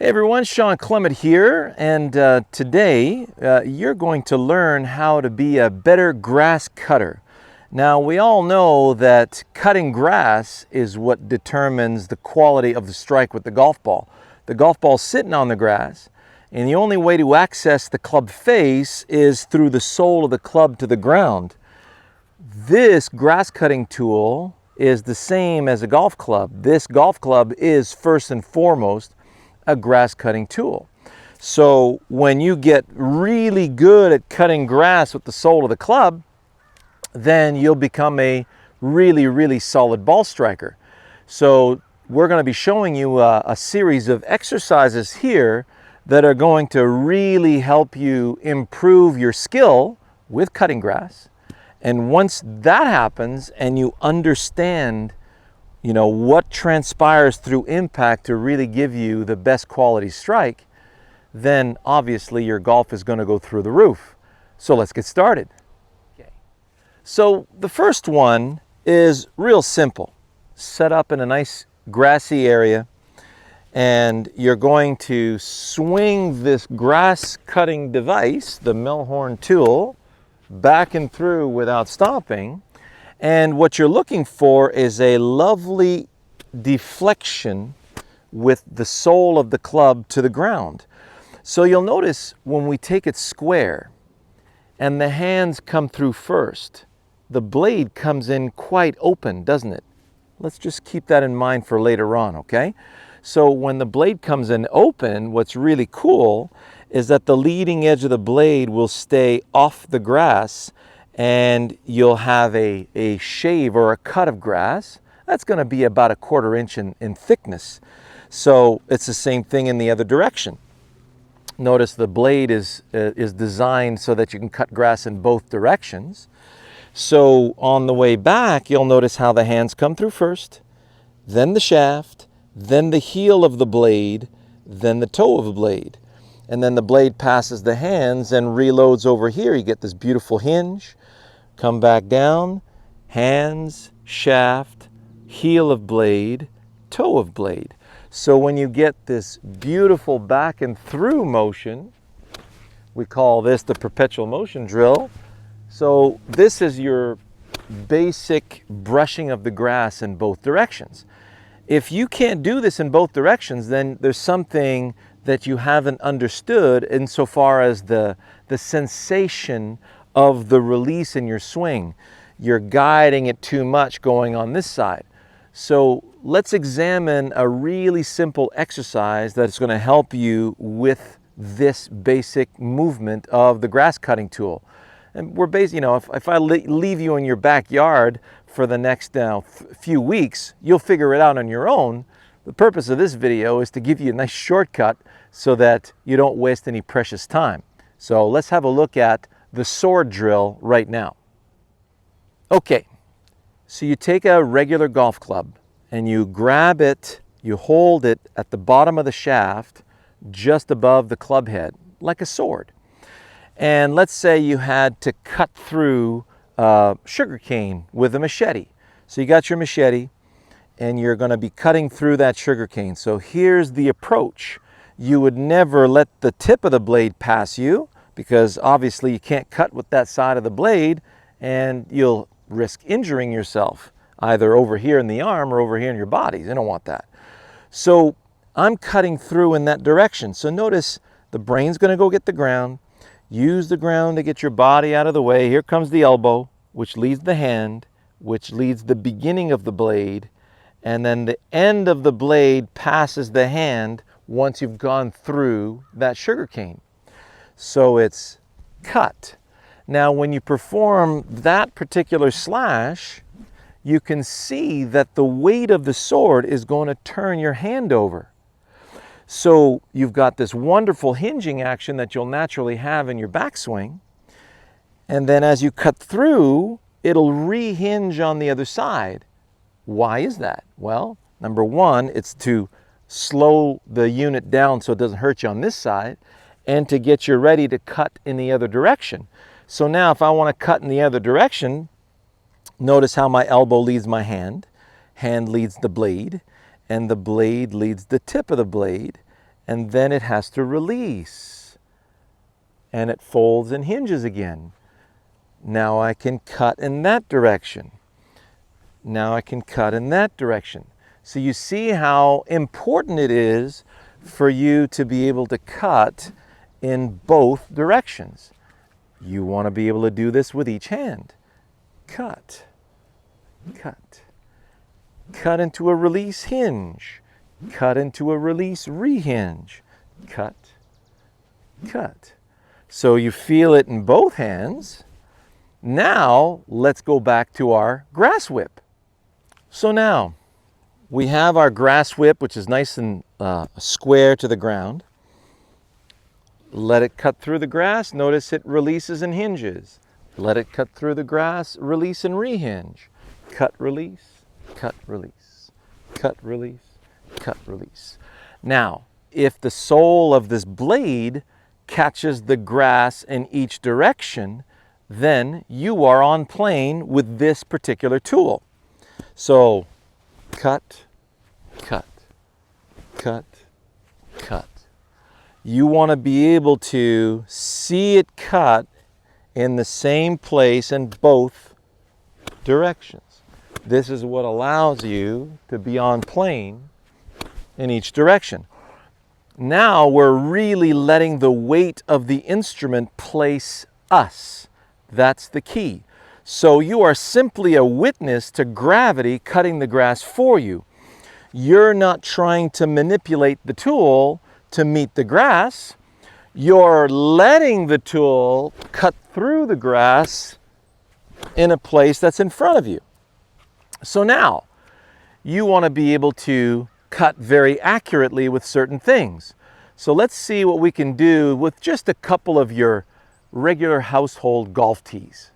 Hey everyone, Sean Clement here, and today you're going to learn how to be a better grass cutter. Now we all know that cutting grass is what determines the quality of the strike with the golf ball. The golf ball's sitting on the grass, and the only way to access the club face is through the sole of the club to the ground. This grass cutting tool is the same as a golf club. This golf club is first and foremost a grass cutting tool. So when you get really good at cutting grass with the sole of the club, then you'll become a really solid ball striker. So we're going to be showing you a series of exercises here that are going to really help you improve your skill with cutting grass. And once that happens and you understand what transpires through impact to really give you the best quality strike, then obviously your golf is going to go through the roof. So let's get started. Okay. So the first one is real simple. Set up in a nice grassy area, and you're going to swing this grass cutting device, the Mehlhorn tool, back and through without stopping. And what you're looking for is a lovely deflection with the sole of the club to the ground. So you'll notice when we take it square and the hands come through first, the blade comes in quite open, doesn't it? Let's just keep that in mind for later on, okay? So when the blade comes in open, what's really cool is that the leading edge of the blade will stay off the grass, and you'll have a shave or a cut of grass that's going to be about 1/4 inch in thickness. So it's the same thing in the other direction. Notice the blade is designed so that you can cut grass in both directions. So on the way back, you'll notice how the hands come through first, then the shaft, then the heel of the blade, then the toe of the blade. And then the blade passes the hands and reloads over here. You get this beautiful hinge. Come back down, hands, shaft, heel of blade, toe of blade. So when you get this beautiful back and through motion, we call this the perpetual motion drill. So this is your basic brushing of the grass in both directions. If you can't do this in both directions, then there's something that you haven't understood insofar as the sensation of the release in your swing. You're guiding it too much going on this side. So let's examine a really simple exercise that's going to help you with this basic movement of the grass cutting tool. And we're if I leave you in your backyard for the next few weeks, you'll figure it out on your own. The purpose of this video is to give you a nice shortcut so that you don't waste any precious time. So let's have a look at the sword drill right now. Okay, so you take a regular golf club and you grab it, you hold it at the bottom of the shaft just above the club head, like a sword. And let's say you had to cut through sugar cane with a machete. So you got your machete and you're going to be cutting through that sugar cane. So here's the approach. You would never let the tip of the blade pass you, because obviously you can't cut with that side of the blade and you'll risk injuring yourself either over here in the arm or over here in your body. You don't want that. So I'm cutting through in that direction. So notice the brain's going to go get the ground. Use the ground to get your body out of the way. Here comes the elbow, which leads the hand, which leads the beginning of the blade, and then the end of the blade passes the hand once you've gone through that sugar cane. So it's cut. Now when you perform that particular slash, you can see that the weight of the sword is going to turn your hand over. So you've got this wonderful hinging action that you'll naturally have in your backswing. And then as you cut through, it'll re-hinge on the other side. Why is that? Well, number one, it's to slow the unit down so it doesn't hurt you on this side, and to get you ready to cut in the other direction. So now if I want to cut in the other direction, notice how my elbow leads my hand leads the blade, and the blade leads the tip of the blade, and then it has to release. And it folds and hinges again. Now I can cut in that direction. Now I can cut in that direction. So you see how important it is for you to be able to cut in both directions. You want to be able to do this with each hand. Cut, cut, cut into a release hinge, cut into a release rehinge, cut, cut. So you feel it in both hands. Now let's go back to our grass whip. So now we have our grass whip, which is nice and square to the ground. Let it cut through the grass. Notice it releases and hinges. Let it cut through the grass, release and rehinge. Cut, release, cut, release, cut, release, cut, release. Now, if the sole of this blade catches the grass in each direction, then you are on plane with this particular tool. So, cut, cut, cut, cut. You want to be able to see it cut in the same place in both directions. This is what allows you to be on plane in each direction. Now we're really letting the weight of the instrument place us. That's the key. So you are simply a witness to gravity cutting the grass for you. You're not trying to manipulate the tool to meet the grass. You're letting the tool cut through the grass in a place that's in front of you. So now you want to be able to cut very accurately with certain things. So let's see what we can do with just a couple of your regular household golf tees.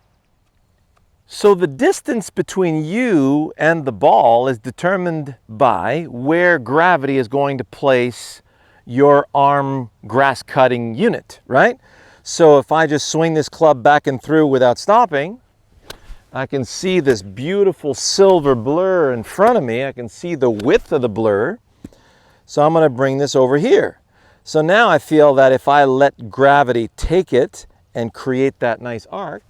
So the distance between you and the ball is determined by where gravity is going to place your arm grass cutting unit, right? So if I just swing this club back and through without stopping, I can see this beautiful silver blur in front of me. I can see the width of the blur. So I'm going to bring this over here. So now I feel that if I let gravity take it and create that nice arc,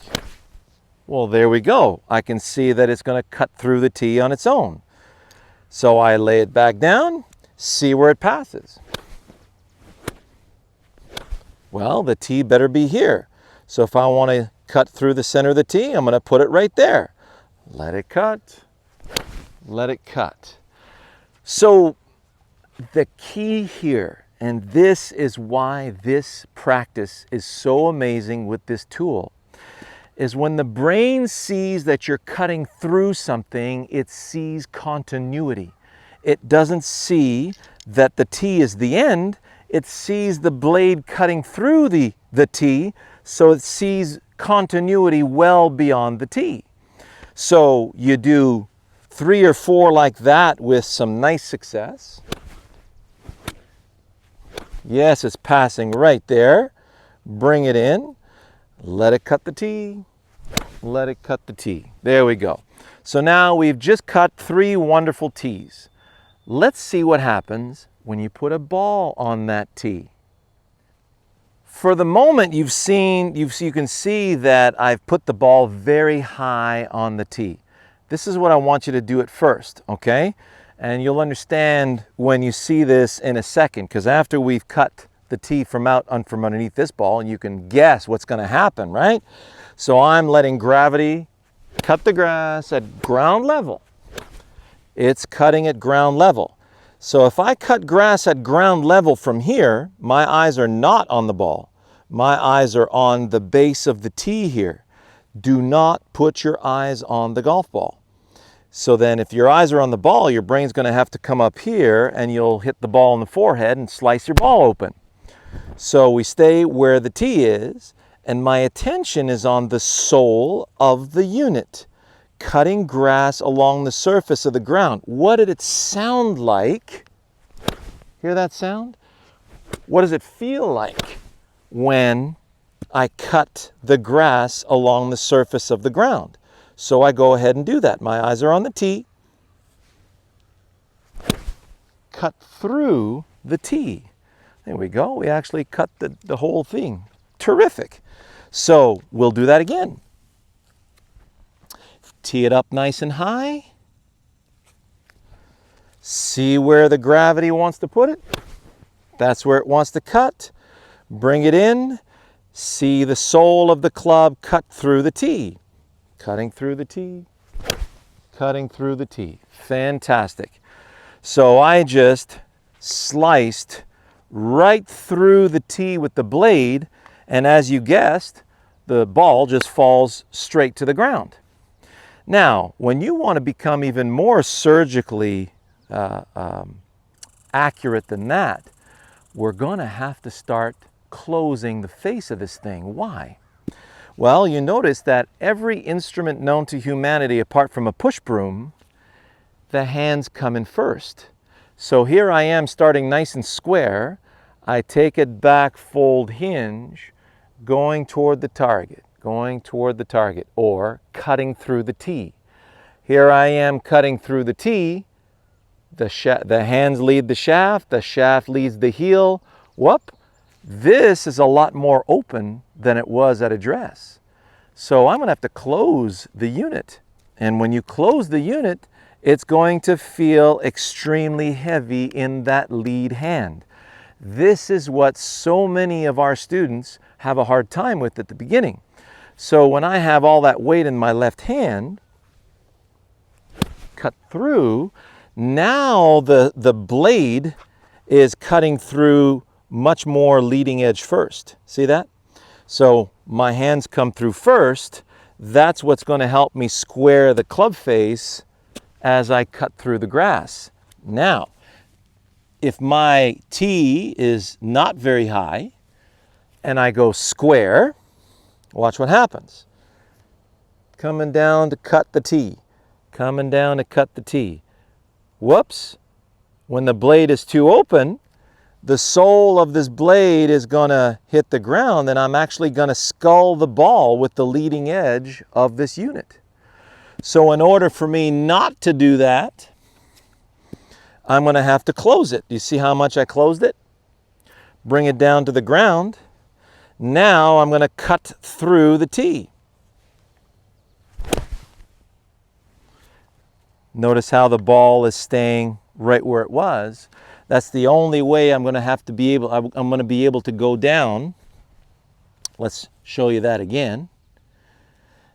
well, there we go. I can see that it's going to cut through the tee on its own. So I lay it back down, see where it passes. Well, the tee better be here. So if I want to cut through the center of the tee, I'm going to put it right there. Let it cut. Let it cut. So the key here, and this is why this practice is so amazing with this tool, is when the brain sees that you're cutting through something, it sees continuity. It doesn't see that the tee is the end. It sees the blade cutting through the tee, so it sees continuity well beyond the tee. So you do 3 or 4 like that with some nice success. Yes, it's passing right there. Bring it in. Let it cut the tee. Let it cut the tee. There we go. So now we've just cut 3 wonderful tees. Let's see what happens when you put a ball on that tee. For the moment you can see that I've put the ball very high on the tee. This is what I want you to do at first, okay? And you'll understand when you see this in a second, because after we've cut the tee from underneath this ball, and you can guess what's going to happen, right? So I'm letting gravity cut the grass at ground level. It's cutting at ground level. So if I cut grass at ground level from here, my eyes are not on the ball. My eyes are on the base of the tee here. Do not put your eyes on the golf ball. So then if your eyes are on the ball, your brain's going to have to come up here and you'll hit the ball in the forehead and slice your ball open. So we stay where the tee is, and my attention is on the sole of the unit, cutting grass along the surface of the ground. What did it sound like? Hear that sound? What does it feel like when I cut the grass along the surface of the ground? So I go ahead and do that. My eyes are on the tee. Cut through the tee. There we go. We actually cut the whole thing. Terrific. So we'll do that again. Tee it up nice and high. See where the gravity wants to put it? That's where it wants to cut. Bring it in. See the sole of the club cut through the tee. Cutting through the tee. Cutting through the tee. Fantastic. So I just sliced right through the tee with the blade, and as you guessed, the ball just falls straight to the ground. Now, when you want to become even more surgically accurate than that, we're going to have to start closing the face of this thing. Why? Well, you notice that every instrument known to humanity, apart from a push broom, the hands come in first. So here I am starting nice and square. I take it back, fold, hinge, going toward the target, or cutting through the tee. Here I am cutting through the tee. The hands lead the shaft leads the heel. Whoop! This is a lot more open than it was at address. So I'm going to have to close the unit. And when you close the unit, it's going to feel extremely heavy in that lead hand. This is what so many of our students have a hard time with at the beginning. So when I have all that weight in my left hand, cut through, now the blade is cutting through much more leading edge first. See that? So my hands come through first. That's what's going to help me square the club face as I cut through the grass. Now, if my tee is not very high and I go square, watch what happens. Coming down to cut the tee. Coming down to cut the tee. Whoops. When the blade is too open, the sole of this blade is going to hit the ground, and I'm actually going to scull the ball with the leading edge of this unit. So in order for me not to do that, I'm going to have to close it. Do you see how much I closed it? Bring it down to the ground. Now I'm going to cut through the tee. Notice how the ball is staying right where it was. That's the only way I'm going to have to be able, I'm going to be able to go down. Let's show you that again.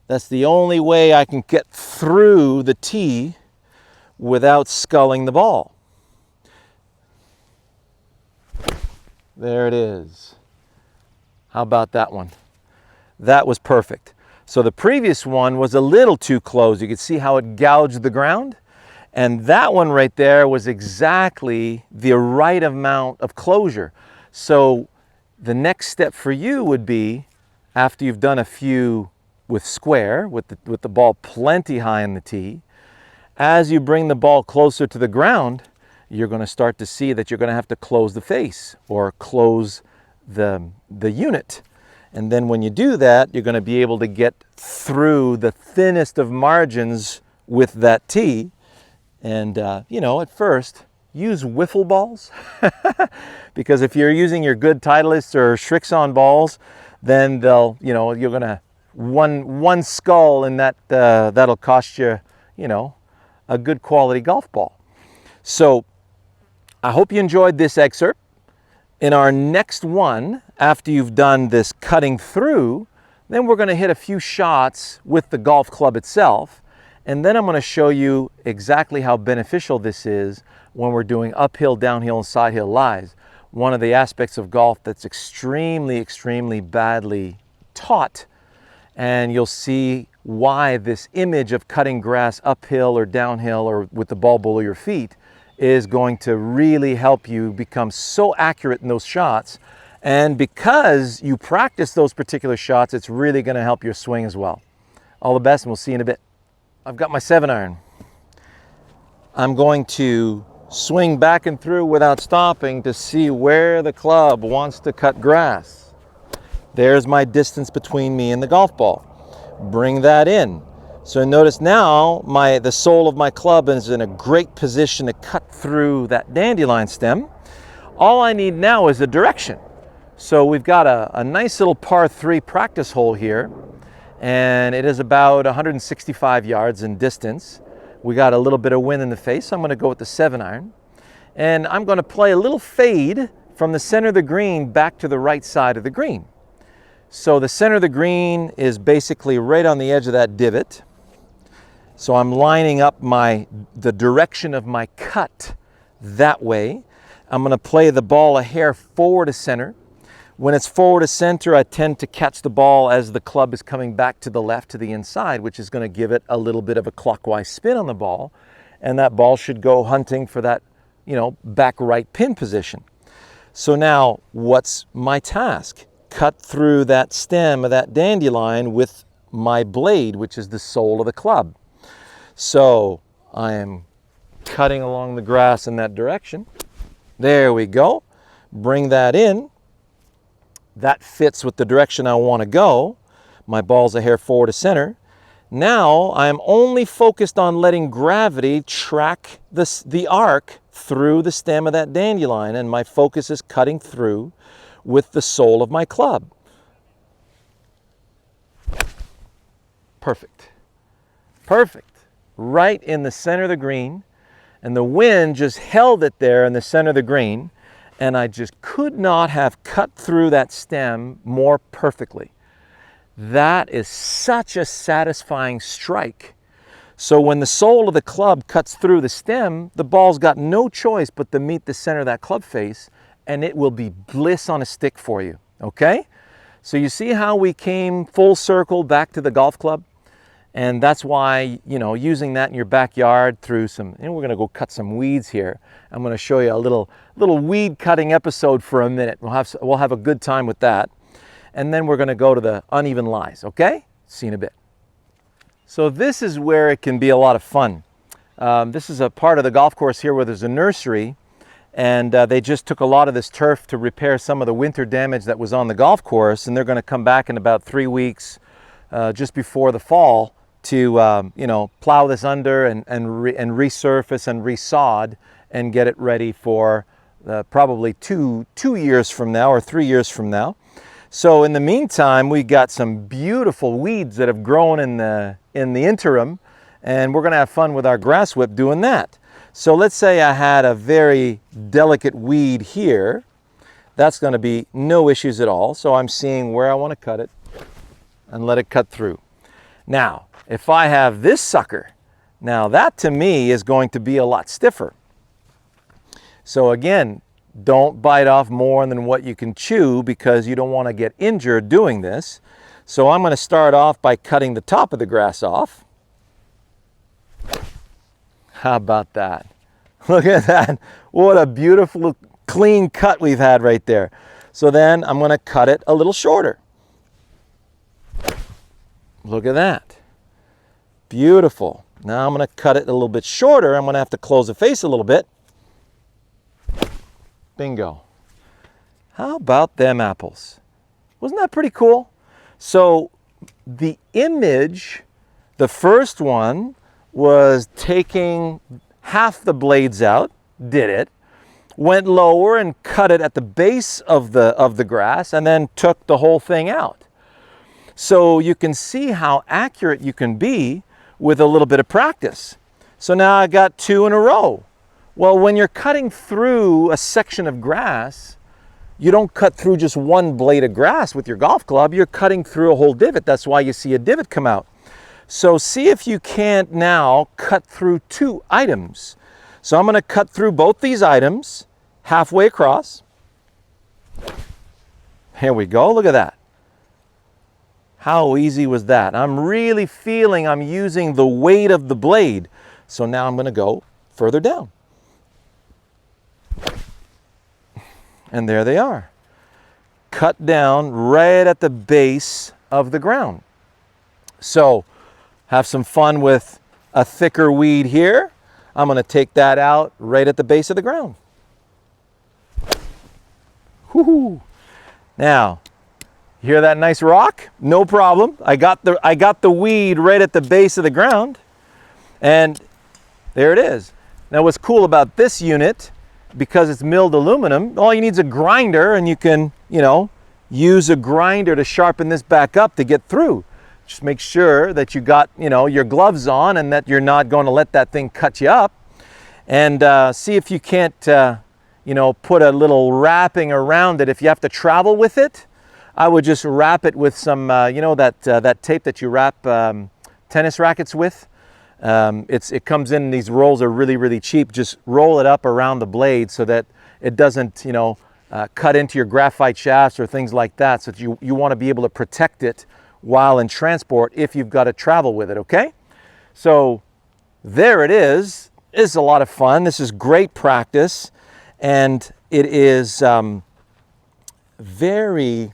That's the only way I can get through the tee without sculling the ball. There it is. How about that one? That was perfect. So the previous one was a little too close. You could see how it gouged the ground. And that one right there was exactly the right amount of closure. So the next step for you would be, after you've done a few with square, with the ball plenty high in the tee, as you bring the ball closer to the ground, you're going to start to see that you're going to have to close the face or close the unit. And then when you do that, you're going to be able to get through the thinnest of margins with that tee. And, you know, at first, use wiffle balls. Because if you're using your good Titleist or Srixon balls, then they'll, you know, you're going to, one skull in that, that'll cost you, you know, a good quality golf ball. So I hope you enjoyed this excerpt. In our next one, after you've done this cutting through, then we're going to hit a few shots with the golf club itself. And then I'm going to show you exactly how beneficial this is when we're doing uphill, downhill, and side hill lies. One of the aspects of golf that's extremely, extremely badly taught. And you'll see why this image of cutting grass uphill or downhill or with the ball below your feet is going to really help you become so accurate in those shots. And because you practice those particular shots, it's really going to help your swing as well. All the best, and we'll see you in a bit. I've got my 7-iron. I'm going to swing back and through without stopping to see where the club wants to cut grass. There's my distance between me and the golf ball. Bring that in. So notice now the sole of my club is in a great position to cut through that dandelion stem. all I need now is a direction. So we've got a nice little par 3 practice hole here, and it is about 165 yards in distance. We got a little bit of wind in the face, so I'm going to go with the 7-iron. And I'm going to play a little fade from the center of the green back to the right side of the green. So the center of the green is basically right on the edge of that divot. So I'm lining up the direction of my cut that way. I'm going to play the ball a hair forward to center. When it's forward to center, I tend to catch the ball as the club is coming back to the left to the inside, which is going to give it a little bit of a clockwise spin on the ball. And that ball should go hunting for that, back right pin position. So now what's my task? Cut through that stem of that dandelion with my blade, which is the sole of the club. So I am cutting along the grass in that direction. There we go. Bring that in. That fits with the direction I want to go. My ball's a hair forward to center. Now I'm only focused on letting gravity track the arc through the stem of that dandelion, and my focus is cutting through with the sole of my club. Perfect. Perfect. Right in the center of the green, and the wind just held it there in the center of the green, and I just could not have cut through that stem more perfectly. That is such a satisfying strike. So when the sole of the club cuts through the stem, the ball's got no choice but to meet the center of that club face, and it will be bliss on a stick for you, okay? So you see how we came full circle back to the golf club? And that's why, using that in your backyard through some, and we're going to go cut some weeds here. I'm going to show you a little weed cutting episode for a minute. We'll have a good time with that. And then we're going to go to the uneven lies, okay? See you in a bit. So this is where it can be a lot of fun. This is a part of the golf course here where there's a nursery, and they just took a lot of this turf to repair some of the winter damage that was on the golf course, and they're going to come back in about 3 weeks, just before the fall, to plow this under and resurface and resod and get it ready for probably two years from now or 3 years from now. So in the meantime, we got some beautiful weeds that have grown in the interim, and we're going to have fun with our grass whip doing that. So let's say I had a very delicate weed here. That's going to be no issues at all. So I'm seeing where I want to cut it and let it cut through. Now, if I have this sucker, now that to me is going to be a lot stiffer. So again, don't bite off more than what you can chew because you don't want to get injured doing this. So I'm going to start off by cutting the top of the grass off. How about that? Look at that. What a beautiful clean cut we've had right there. So then I'm going to cut it a little shorter. Look at that. Beautiful. Now I'm going to cut it a little bit shorter. I'm going to have to close the face a little bit. Bingo. How about them apples? Wasn't that pretty cool? So the image, the first one was taking half the blades out, did it, went lower and cut it at the base of the grass, and then took the whole thing out. So you can see how accurate you can be with a little bit of practice. So now I got 2 in a row. Well, when you're cutting through a section of grass, you don't cut through just one blade of grass with your golf club, you're cutting through a whole divot. That's why you see a divot come out. So see if you can't now cut through 2 items. So I'm going to cut through both these items halfway across. Here we go, look at that. How easy was that? I'm really feeling I'm using the weight of the blade. So now I'm going to go further down. And there they are. Cut down right at the base of the ground. So have some fun with a thicker weed here. I'm going to take that out right at the base of the ground. Whoo-hoo. Now, you hear that nice rock? No problem. I got the weed right at the base of the ground, and there it is. Now what's cool about this unit because it's milled aluminum, all you need is a grinder, and you can, use a grinder to sharpen this back up to get through. Just make sure that you got, your gloves on and that you're not going to let that thing cut you up. And see if you can't, put a little wrapping around it. If you have to travel with it, I would just wrap it with some, that tape that you wrap tennis rackets with. It comes in, these rolls are really, really cheap. Just roll it up around the blade so that it doesn't, cut into your graphite shafts or things like that. So that you want to be able to protect it while in transport if you've got to travel with it, okay? So there it is. It's a lot of fun. This is great practice, and it is very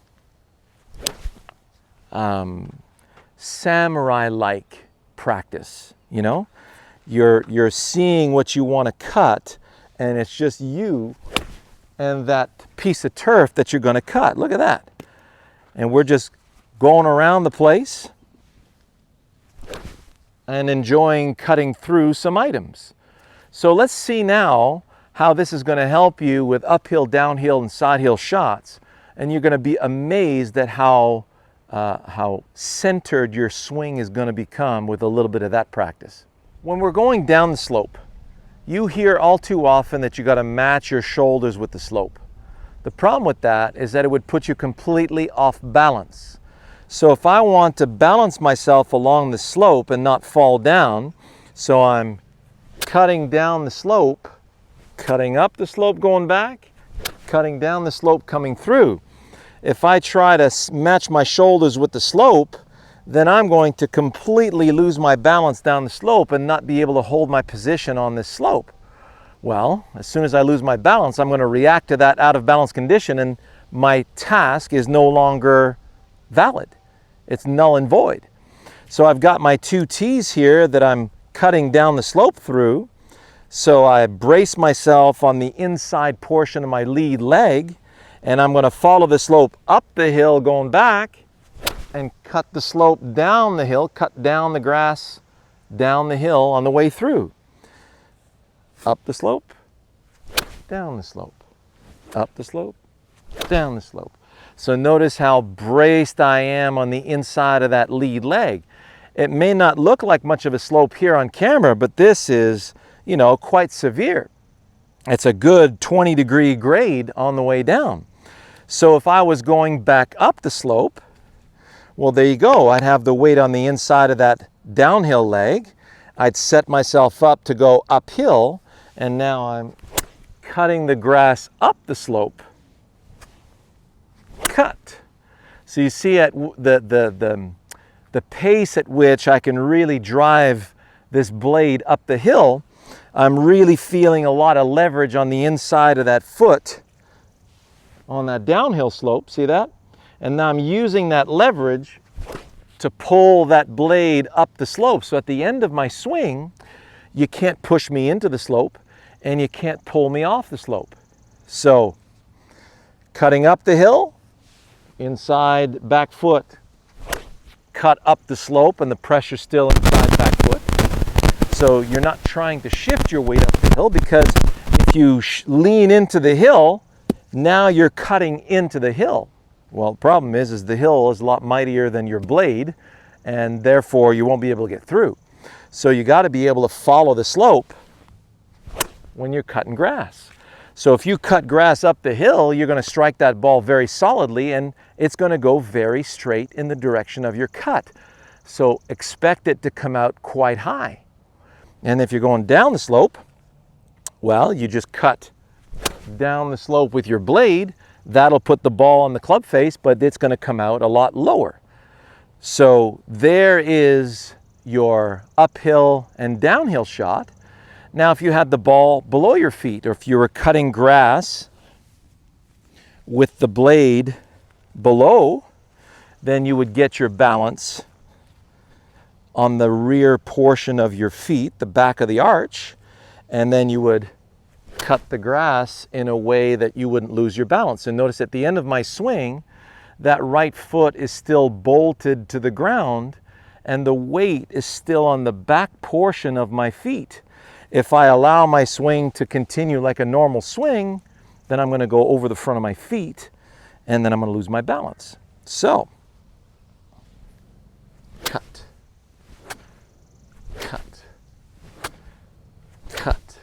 samurai-like practice. You're seeing what you want to cut, and it's just you and that piece of turf that you're going to cut. Look at that. And we're just going around the place and enjoying cutting through some items. So let's see now how this is going to help you with uphill, downhill, and side hill shots. And you're going to be amazed at how centered your swing is going to become with a little bit of that practice. When we're going down the slope, you hear all too often that you got to match your shoulders with the slope. The problem with that is that it would put you completely off balance. So if I want to balance myself along the slope and not fall down, so I'm cutting down the slope, cutting up the slope going back, cutting down the slope coming through. If I try to match my shoulders with the slope, then I'm going to completely lose my balance down the slope and not be able to hold my position on this slope. Well, as soon as I lose my balance, I'm going to react to that out of balance condition, and my task is no longer valid. It's null and void. So I've got my two T's here that I'm cutting down the slope through. So I brace myself on the inside portion of my lead leg, and I'm going to follow the slope up the hill going back and cut the slope down the hill, cut down the grass down the hill on the way through. Up the slope, down the slope, up the slope, down the slope. So notice how braced I am on the inside of that lead leg. It may not look like much of a slope here on camera, but this is, quite severe. It's a good 20-degree grade on the way down. So if I was going back up the slope, well, there you go. I'd have the weight on the inside of that downhill leg. I'd set myself up to go uphill, and now I'm cutting the grass up the slope. Cut. So you see at the pace at which I can really drive this blade up the hill, I'm really feeling a lot of leverage on the inside of that foot on that downhill slope. See that? And now I'm using that leverage to pull that blade up the slope. So at the end of my swing, you can't push me into the slope and you can't pull me off the slope. So cutting up the hill, inside back foot, cut up the slope, and the pressure's still inside back foot. So you're not trying to shift your weight up the hill, because if you lean into the hill, now you're cutting into the hill. Well, the problem is the hill is a lot mightier than your blade, and therefore you won't be able to get through. So you got to be able to follow the slope when you're cutting grass. So if you cut grass up the hill, you're going to strike that ball very solidly, and it's going to go very straight in the direction of your cut. So expect it to come out quite high. And if you're going down the slope, well, you just cut down the slope with your blade. That'll put the ball on the club face, but it's going to come out a lot lower. So there is your uphill and downhill shot. Now, if you had the ball below your feet, or if you were cutting grass with the blade below, then you would get your balance on the rear portion of your feet, the back of the arch, and then you would cut the grass in a way that you wouldn't lose your balance. And notice at the end of my swing, that right foot is still bolted to the ground, and the weight is still on the back portion of my feet. If I allow my swing to continue like a normal swing, then I'm going to go over the front of my feet, and then I'm going to lose my balance. So, cut, cut, cut.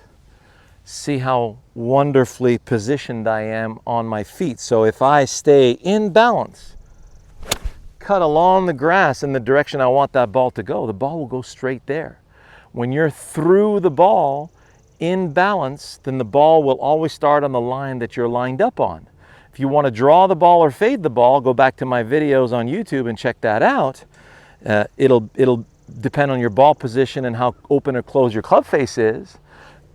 See how wonderfully positioned I am on my feet. So if I stay in balance, cut along the grass in the direction I want that ball to go, the ball will go straight there. When you're through the ball in balance, then the ball will always start on the line that you're lined up on. If you want to draw the ball or fade the ball, go back to my videos on YouTube and check that out. It'll depend on your ball position and how open or closed your club face is.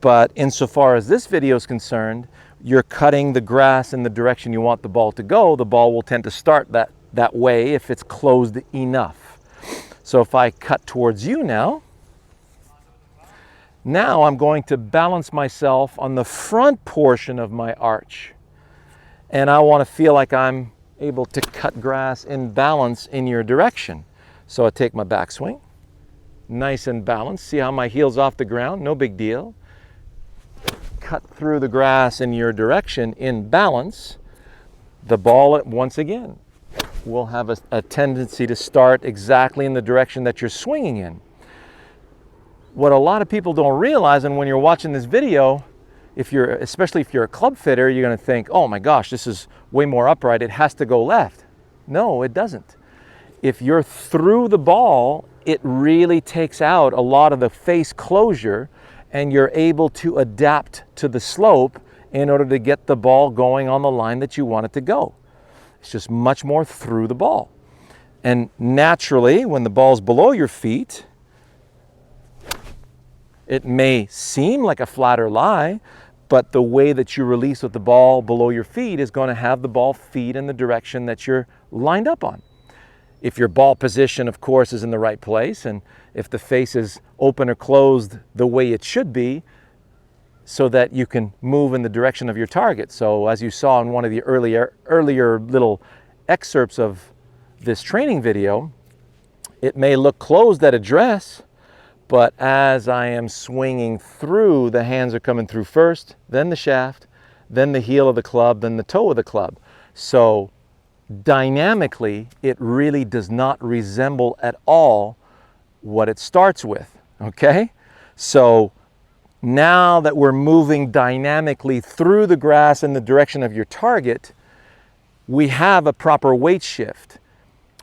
But insofar as this video is concerned, you're cutting the grass in the direction you want the ball to go. The ball will tend to start that way if it's closed enough. So if I cut towards you now I'm going to balance myself on the front portion of my arch. And I want to feel like I'm able to cut grass in balance in your direction. So I take my backswing, nice and balanced. See how my heel's off the ground? No big deal. Cut through the grass in your direction in balance. The ball, once again, will have a tendency to start exactly in the direction that you're swinging in. What a lot of people don't realize, and when you're watching this video, especially if you're a club fitter, you're going to think, oh my gosh, this is way more upright, it has to go left. No, it doesn't. If you're through the ball, it really takes out a lot of the face closure, and you're able to adapt to the slope in order to get the ball going on the line that you want it to go. It's just much more through the ball. And naturally, when the ball's below your feet, it may seem like a flatter lie, but the way that you release with the ball below your feet is going to have the ball feed in the direction that you're lined up on. If your ball position, of course, is in the right place, and if the face is open or closed the way it should be, so that you can move in the direction of your target. So as you saw in one of the earlier little excerpts of this training video, it may look closed at address, but as I am swinging through, the hands are coming through first, then the shaft, then the heel of the club, then the toe of the club. So dynamically, it really does not resemble at all what it starts with, okay? So now that we're moving dynamically through the grass in the direction of your target, we have a proper weight shift.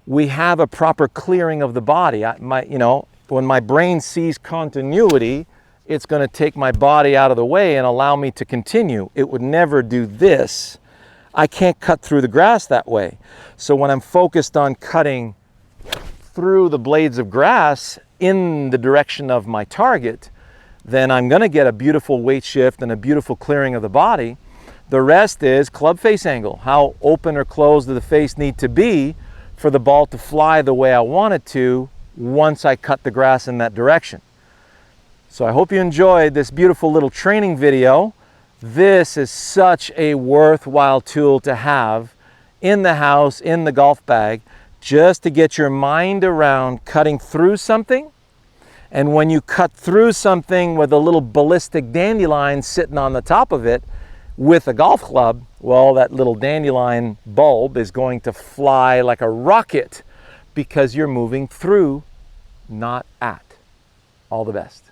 We have a proper clearing of the body. When my brain sees continuity, it's going to take my body out of the way and allow me to continue. It would never do this. I can't cut through the grass that way. So when I'm focused on cutting through the blades of grass in the direction of my target, then I'm going to get a beautiful weight shift and a beautiful clearing of the body. The rest is club face angle. How open or closed does the face need to be for the ball to fly the way I want it to once I cut the grass in that direction. So I hope you enjoyed this beautiful little training video. This is such a worthwhile tool to have in the house, in the golf bag, just to get your mind around cutting through something. And when you cut through something with a little ballistic dandelion sitting on the top of it with a golf club, well, that little dandelion bulb is going to fly like a rocket because you're moving through, not at. All the best.